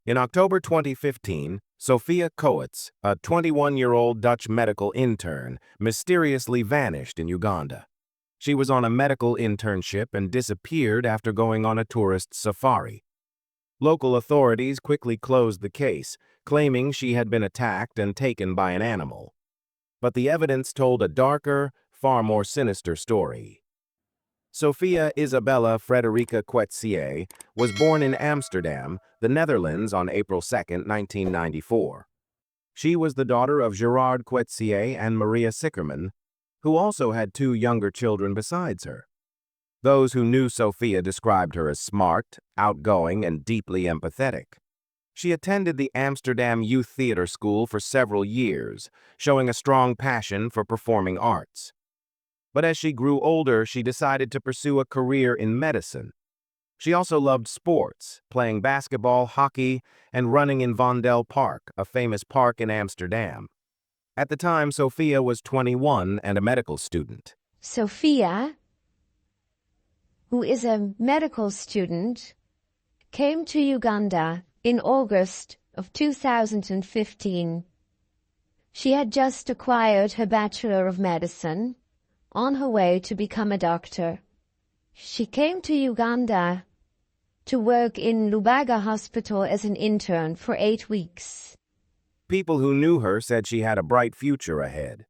In October 2015, Sophia Koetsier, a 21-year-old Dutch medical intern, mysteriously vanished in Uganda. She was on a medical internship and disappeared after going on a tourist safari. Local authorities quickly closed the case, claiming she had been attacked and taken by an animal. But the evidence told a darker, far more sinister story. Sophia Isabella Frederica Koetsier was born in Amsterdam, the Netherlands on April 2, 1994. She was the daughter of Gerard Koetsier and Maria Sickerman, who also had two younger children besides her. Those who knew Sophia described her as smart, outgoing, and deeply empathetic. She attended the Amsterdam Youth Theatre School for several years, showing a strong passion for performing arts. But as she grew older, she decided to pursue a career in medicine. She also loved sports, playing basketball, hockey, and running in Vondel Park, a famous park in Amsterdam. At the time, Sophia was 21 and a medical student. Sophia, who is a medical student, came to Uganda in August of 2015. She had just acquired her Bachelor of Medicine, on her way to become a doctor. She came to Uganda to work in Lubaga Hospital as an intern for 8 weeks. People who knew her said she had a bright future ahead.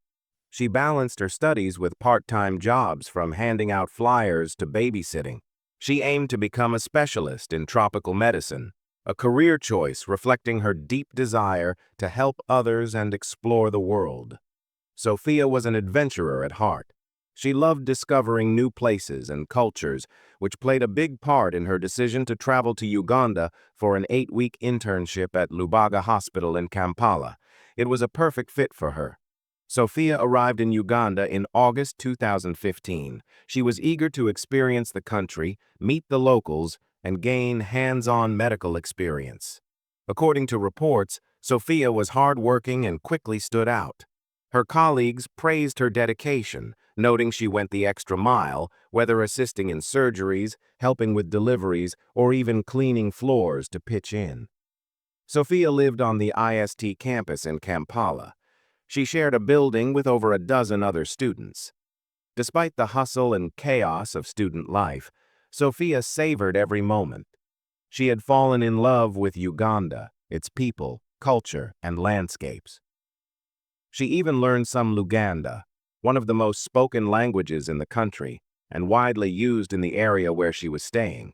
She balanced her studies with part-time jobs, from handing out flyers to babysitting. She aimed to become a specialist in tropical medicine, a career choice reflecting her deep desire to help others and explore the world. Sophia was an adventurer at heart. She loved discovering new places and cultures, which played a big part in her decision to travel to Uganda for an 8-week internship at Lubaga Hospital in Kampala. It was a perfect fit for her. Sophia arrived in Uganda in August 2015. She was eager to experience the country, meet the locals, and gain hands-on medical experience. According to reports, Sophia was hardworking and quickly stood out. Her colleagues praised her dedication, noting she went the extra mile, whether assisting in surgeries, helping with deliveries, or even cleaning floors to pitch in. Sophia lived on the IST campus in Kampala. She shared a building with over a dozen other students. Despite the hustle and chaos of student life, Sophia savored every moment. She had fallen in love with Uganda, its people, culture, and landscapes. She even learned some Luganda, one of the most spoken languages in the country and widely used in the area where she was staying.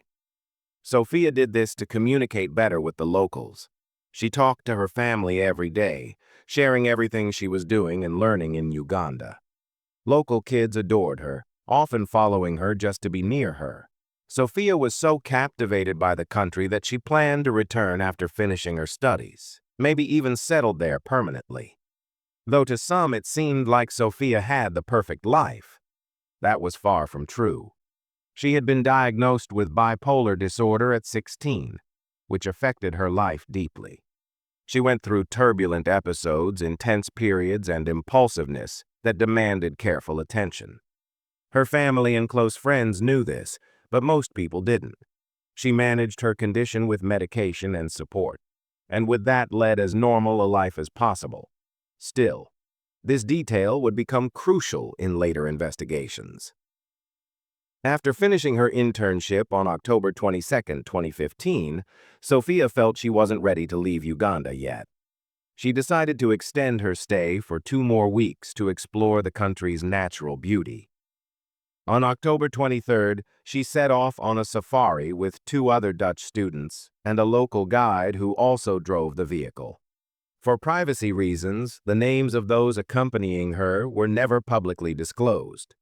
Sophia did this to communicate better with the locals. She talked to her family every day, sharing everything she was doing and learning in Uganda. Local kids adored her, often following her just to be near her. Sophia was so captivated by the country that she planned to return after finishing her studies, maybe even settled there permanently. Though to some it seemed like Sophia had the perfect life. That was far from true. She had been diagnosed with bipolar disorder at 16, which affected her life deeply. She went through turbulent episodes, intense periods, and impulsiveness that demanded careful attention. Her family and close friends knew this, but most people didn't. She managed her condition with medication and support, and with that led as normal a life as possible. Still, this detail would become crucial in later investigations. After finishing her internship on October 22, 2015, Sophia felt she wasn't ready to leave Uganda yet. She decided to extend her stay for 2 more weeks to explore the country's natural beauty. On October 23rd, she set off on a safari with 2 other Dutch students and a local guide who also drove the vehicle. For privacy reasons, the names of those accompanying her were never publicly disclosed.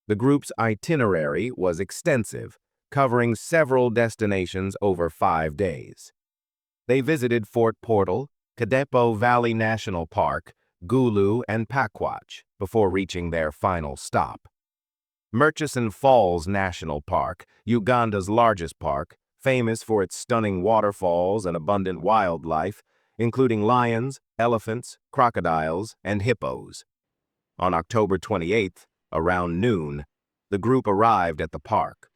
The group's itinerary was extensive, covering several destinations over 5 days. They visited Fort Portal, Kadepo Valley National Park, Gulu, and Pakwach before reaching their final stop. Murchison Falls National Park, Uganda's largest park, famous for its stunning waterfalls and abundant wildlife, including lions, elephants, crocodiles, and hippos. On October 28th, around noon, the group arrived at the park.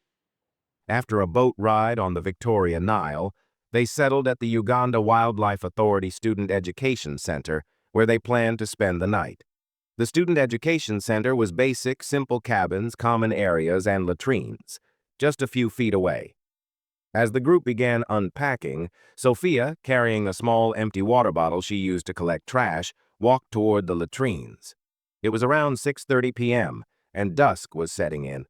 After a boat ride on the Victoria Nile, They settled at the Uganda Wildlife Authority Student Education Center, where they planned to spend the night. The Student Education Center was basic, simple cabins, common areas, and latrines, just a few feet away. As the group began unpacking, Sophia, carrying a small empty water bottle she used to collect trash, walked toward the latrines. It was around 6:30 p.m., and dusk was setting in.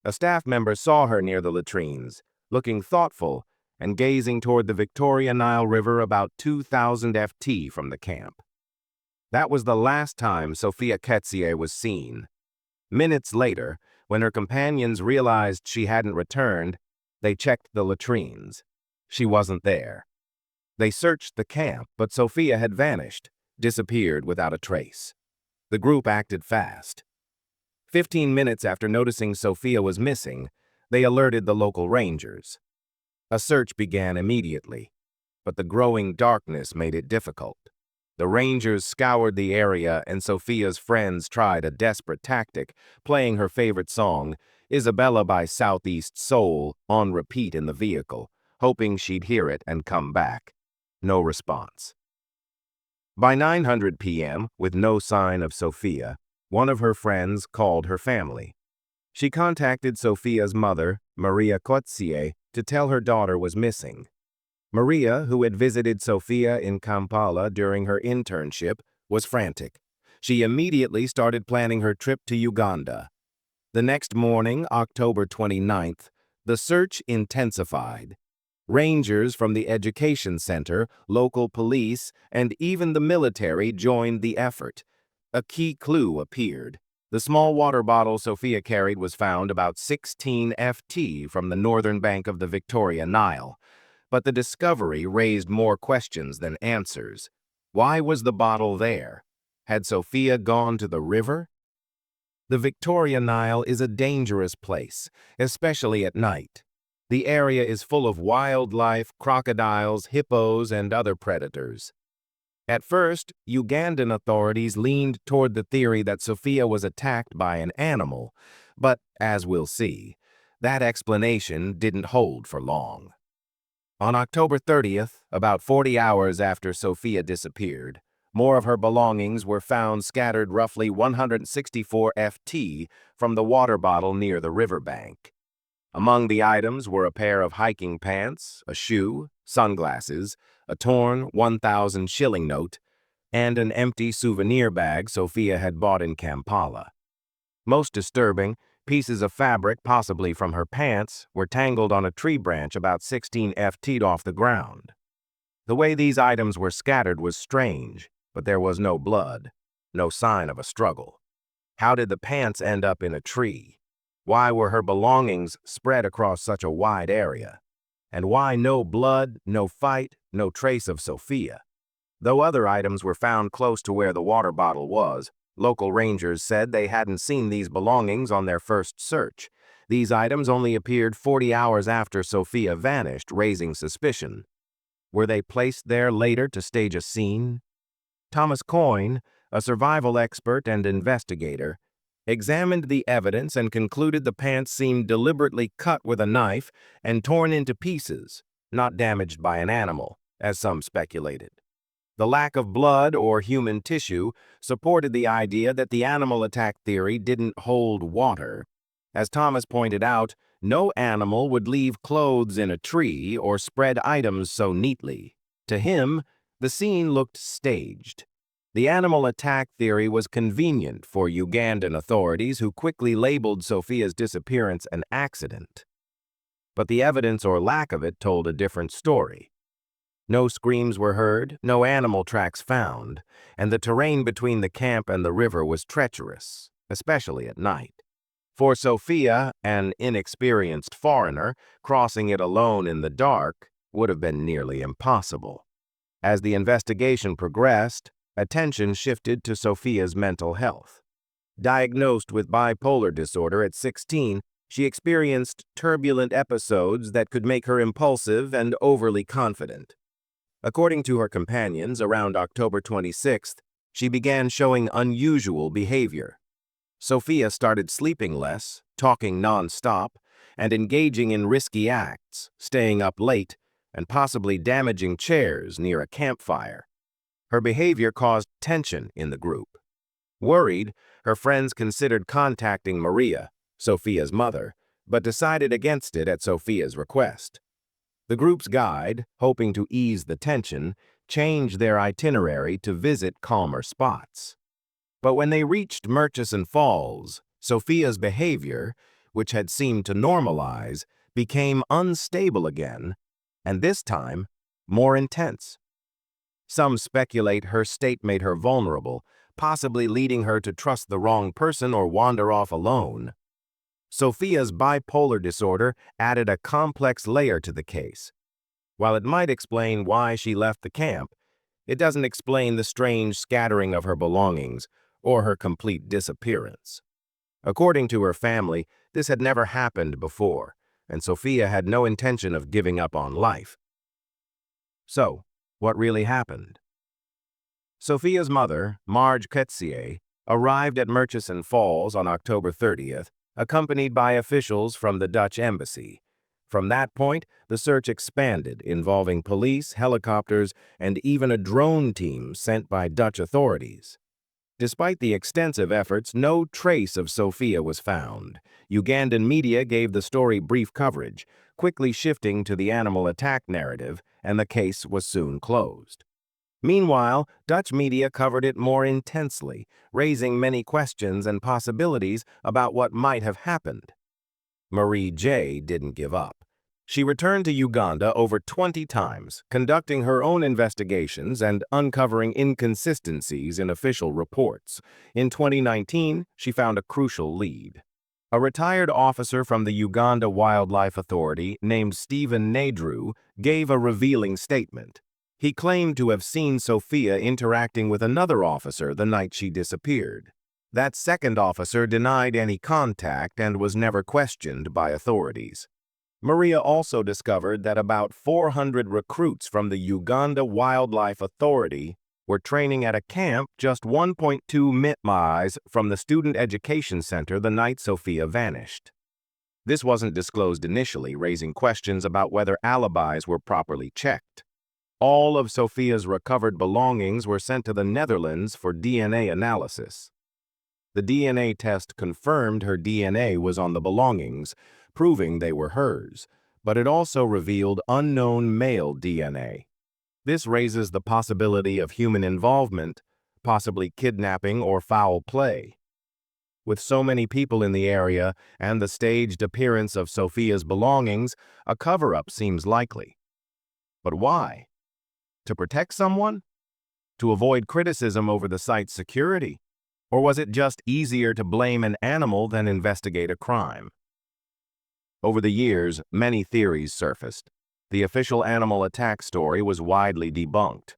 A staff member saw her near the latrines, looking thoughtful and gazing toward the Victoria Nile River about 2,000 ft from the camp. That was the last time Sophia Koetsier was seen. Minutes later, when her companions realized she hadn't returned, they checked the latrines. She wasn't there. They searched the camp, but Sophia had vanished, disappeared without a trace. The group acted fast. 15 minutes after noticing Sophia was missing, they alerted the local rangers. A search began immediately, but the growing darkness made it difficult. The rangers scoured the area, and Sophia's friends tried a desperate tactic, playing her favorite song, Isabella by Southeast Soul, on repeat in the vehicle, hoping she'd hear it and come back. No response. By 9:00 p.m., with no sign of Sophia, one of her friends called her family. She contacted Sophia's mother, Sophia Koetsier, to tell her daughter was missing. Maria, who had visited Sophia in Kampala during her internship, was frantic. She immediately started planning her trip to Uganda. The next morning, October 29th, the search intensified. Rangers from the education center, local police, and even the military joined the effort. A key clue appeared. The small water bottle Sophia carried was found about 16 ft from the northern bank of the Victoria Nile. But the discovery raised more questions than answers. Why was the bottle there? Had Sophia gone to the river? The Victoria Nile is a dangerous place, especially at night. The area is full of wildlife, crocodiles, hippos, and other predators. At first, Ugandan authorities leaned toward the theory that Sophia was attacked by an animal, but, as we'll see, that explanation didn't hold for long. On October 30th, about 40 hours after Sophia disappeared, more of her belongings were found scattered roughly 164 ft from the water bottle near the riverbank. Among the items were a pair of hiking pants, a shoe, sunglasses, a torn 1,000 shilling note, and an empty souvenir bag Sophia had bought in Kampala. Most disturbing, pieces of fabric, possibly from her pants, were tangled on a tree branch about 16 ft off the ground. The way these items were scattered was strange, but there was no blood, no sign of a struggle. How did the pants end up in a tree? Why were her belongings spread across such a wide area? And why no blood, no fight, no trace of Sophia? Though other items were found close to where the water bottle was, local rangers said they hadn't seen these belongings on their first search. These items only appeared 40 hours after Sophia vanished, raising suspicion. Were they placed there later to stage a scene? Thomas Coyne, a survival expert and investigator, examined the evidence and concluded the pants seemed deliberately cut with a knife and torn into pieces, not damaged by an animal, as some speculated. The lack of blood or human tissue supported the idea that the animal attack theory didn't hold water. As Thomas pointed out, no animal would leave clothes in a tree or spread items so neatly. To him, the scene looked staged. The animal attack theory was convenient for Ugandan authorities, who quickly labeled Sophia's disappearance an accident. But the evidence or lack of it told a different story. No screams were heard, no animal tracks found, and the terrain between the camp and the river was treacherous, especially at night. For Sophia, an inexperienced foreigner, crossing it alone in the dark would have been nearly impossible. As the investigation progressed, attention shifted to Sophia's mental health. Diagnosed with bipolar disorder at 16, she experienced turbulent episodes that could make her impulsive and overly confident. According to her companions, around October 26th, she began showing unusual behavior. Sophia started sleeping less, talking non-stop, and engaging in risky acts, staying up late, and possibly damaging chairs near a campfire. Her behavior caused tension in the group. Worried, her friends considered contacting Maria, Sophia's mother, but decided against it at Sophia's request. The group's guide, hoping to ease the tension, changed their itinerary to visit calmer spots. But when they reached Murchison Falls, Sophia's behavior, which had seemed to normalize, became unstable again, and this time, more intense. Some speculate her state made her vulnerable, possibly leading her to trust the wrong person or wander off alone. Sophia's bipolar disorder added a complex layer to the case. While it might explain why she left the camp, it doesn't explain the strange scattering of her belongings or her complete disappearance. According to her family, this had never happened before, and Sophia had no intention of giving up on life. So, what really happened? Sophia's mother, Sophia Koetsier, arrived at Murchison Falls on October 30th, accompanied by officials from the Dutch embassy. From that point, the search expanded, involving police, helicopters, and even a drone team sent by Dutch authorities. Despite the extensive efforts, no trace of Sophia was found. Ugandan media gave the story brief coverage, quickly shifting to the animal attack narrative, and the case was soon closed. Meanwhile, Dutch media covered it more intensely, raising many questions and possibilities about what might have happened. Marie J. didn't give up. She returned to Uganda over 20 times, conducting her own investigations and uncovering inconsistencies in official reports. In 2019, she found a crucial lead. A retired officer from the Uganda Wildlife Authority named Stephen Nadru gave a revealing statement. He claimed to have seen Sophia interacting with another officer the night she disappeared. That second officer denied any contact and was never questioned by authorities. Maria also discovered that about 400 recruits from the Uganda Wildlife Authority were training at a camp just 1.2 miles from the Student Education Center the night Sophia vanished. This wasn't disclosed initially, raising questions about whether alibis were properly checked. All of Sophia's recovered belongings were sent to the Netherlands for DNA analysis. The DNA test confirmed her DNA was on the belongings, proving they were hers, but it also revealed unknown male DNA. This raises the possibility of human involvement, possibly kidnapping or foul play. With so many people in the area and the staged appearance of Sophia's belongings, a cover-up seems likely. But why? To protect someone? To avoid criticism over the site's security? Or was it just easier to blame an animal than investigate a crime? Over the years, many theories surfaced. The official animal attack story was widely debunked.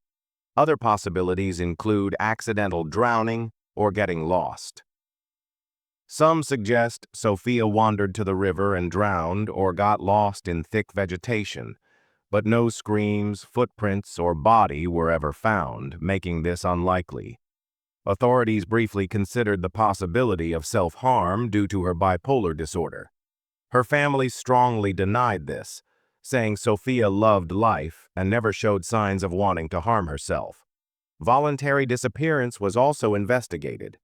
Other possibilities include accidental drowning or getting lost. Some suggest Sophia wandered to the river and drowned or got lost in thick vegetation, but no screams, footprints, or body were ever found, making this unlikely. Authorities briefly considered the possibility of self-harm due to her bipolar disorder. Her family strongly denied this, saying Sophia loved life and never showed signs of wanting to harm herself. Voluntary disappearance was also investigated.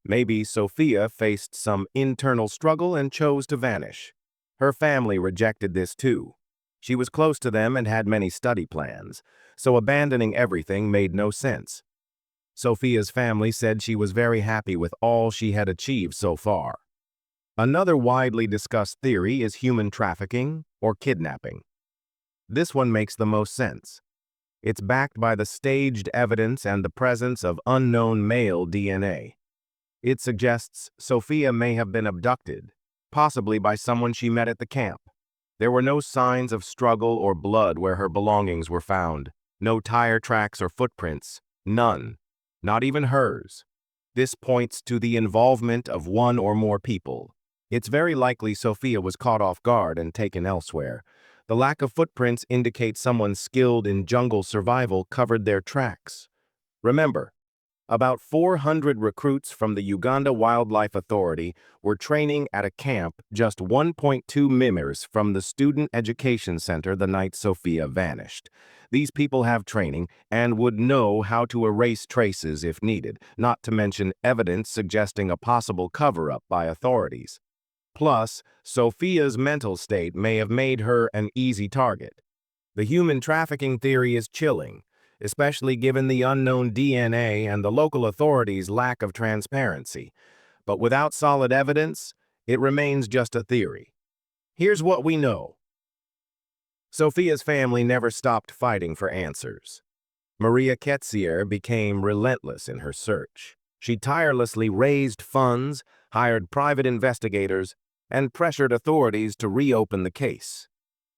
Maybe Sophia faced some internal struggle and chose to vanish. Her family rejected this too. She was close to them and had many study plans, so abandoning everything made no sense. Sophia's family said she was very happy with all she had achieved so far. Another widely discussed theory is human trafficking or kidnapping. This one makes the most sense. It's backed by the staged evidence and the presence of unknown male DNA. It suggests Sophia may have been abducted, possibly by someone she met at the camp. There were no signs of struggle or blood where her belongings were found, no tire tracks or footprints, none. Not even hers. This points to the involvement of one or more people. It's very likely Sophia was caught off guard and taken elsewhere. The lack of footprints indicates someone skilled in jungle survival covered their tracks. Remember, About 400 recruits from the Uganda Wildlife Authority were training at a camp just 1.2 miles from the Student Education Center the night Sophia vanished. These people have training and would know how to erase traces if needed, not to mention evidence suggesting a possible cover-up by authorities. Plus, Sophia's mental state may have made her an easy target. The human trafficking theory is chilling, especially given the unknown DNA and the local authorities' lack of transparency. But without solid evidence, it remains just a theory. Here's what we know. Sophia's family never stopped fighting for answers. Sophia Koetsier became relentless in her search. She tirelessly raised funds, hired private investigators, and pressured authorities to reopen the case.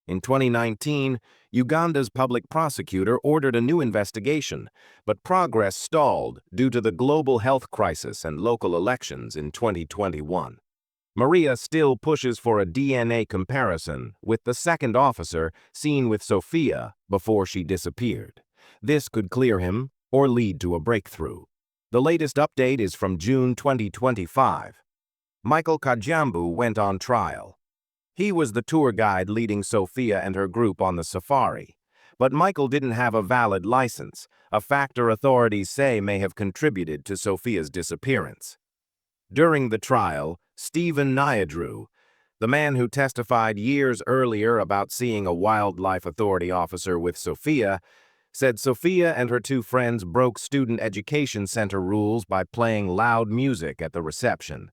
In 2019, Uganda's public prosecutor ordered a new investigation, but progress stalled due to the global health crisis and local elections in 2021. Maria still pushes for a DNA comparison with the second officer seen with Sophia before she disappeared. This could clear him or lead to a breakthrough. The latest update is from June 2025. Michael Kajambu went on trial. He was the tour guide leading Sophia and her group on the safari. But Michael didn't have a valid license, a factor authorities say may have contributed to Sophia's disappearance. During the trial, Stephen Nyadru, the man who testified years earlier about seeing a wildlife authority officer with Sophia, said Sophia and her two friends broke student education center rules by playing loud music at the reception.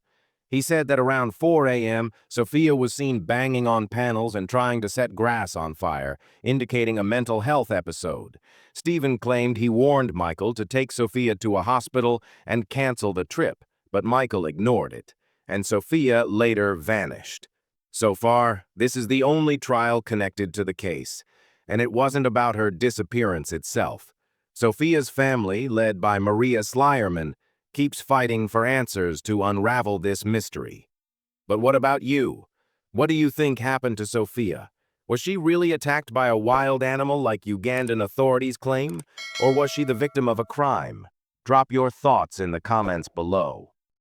He said that around 4 a.m., Sophia was seen banging on panels and trying to set grass on fire, indicating a mental health episode. Stephen claimed he warned Michael to take Sophia to a hospital and cancel the trip, but Michael ignored it, and Sophia later vanished. So far, this is the only trial connected to the case, and it wasn't about her disappearance itself. Sophia's family, led by Maria Slyerman, keeps fighting for answers to unravel this mystery. But what about you? What do you think happened to Sophia? Was she really attacked by a wild animal like Ugandan authorities claim? Or was she the victim of a crime? Drop your thoughts in the comments below.